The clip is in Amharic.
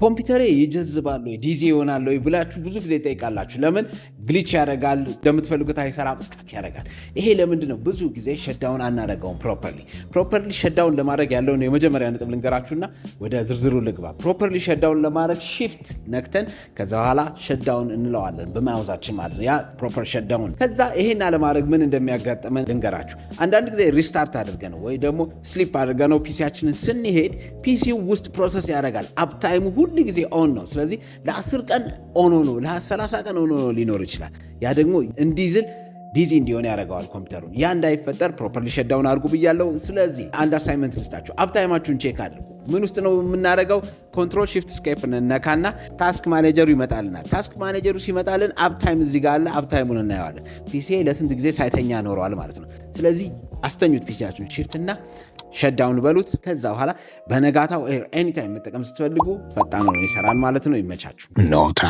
ኮምፒውተሬ ይጀዝባል ወይ ዲዚ ይሆናል ወይ ብላችሁ ብዙ ጊዜ ጠይቃላችሁ። ለምን ግሊች ያደርጋል፣ እንደምትፈልጉት አይሰራም፣ ስታክ ያደርጋል። ይሄ ለምንድን ነው? ብዙ ጊዜ ሸዳውን አናደርገውም ፕሮፐርሊ ሸዳውን ለማድረግ ያለውን የመጀመሪያ ነጥብ ልንገራችሁና ወደ ዝርዝሩ ልግባ። ፕሮፐርሊ ሸዳውን ለማድረግ ሺፍት ነክተን ከዛ በኋላ ሸዳውን እንለዋለን በማውዛችን ማለት ነው። ያ ፕሮፐር ሸዳውን። ከዛ ይሄን ለማድረግ ምን እንደሚያጋጥመን ልንገራችሁ። አንዳንድ ጊዜ ሪስታርት አድርገን ወይ ደግሞ ስሊፕ አድርገን ፒሲያችንን ስንሄድ ፒሲው ውስጥ ፕሮሰስ ያደርጋል። አፕታይሙ ሁሉ ጊዜ ኦን ነው። ስለዚህ ለ10 ቀን ኦን ሆኖ ለ30 ቀን ኦን ሆኖ ሊኖር ይችላል። ያ ደግሞ እንዲዝል ዲዚ እንዲሆን ያደርገዋል ኮምፒውተሩን። ያ እንዳይፈጠር ፕሮፐርሊ ሸዳውን አድርጉ ብያለሁ። ስለዚህ አንድ አሳይመንት ልስጣችሁ። አፕታይማችሁን ቼክ አድርጉ። ምን ውስጥ ነው የምናደርገው? ኮንትሮል ሺፍት ስኬፕ ነካና ታስክ ማኔጀሩ ይመጣልናል። ታስክ ማኔጀሩ ሲመጣልን አፕታይም እዚህ ጋር አለ። አፕታይሙን እናየዋለን። ፒሲ ለስንት ጊዜ ሳይተኛ ኖረዋል ማለት ነው። ስለዚህ አስተኙት ፒሲያችሁን፣ ሺፍት እና ሸዳውን በሉት። ከዛ በኋላ በነጋታው ኤኒታይም መጠቀም ስትፈልጉ ፈጣን ነው ይሰራል ማለት ነው። ይመቻችሁ። ኖታ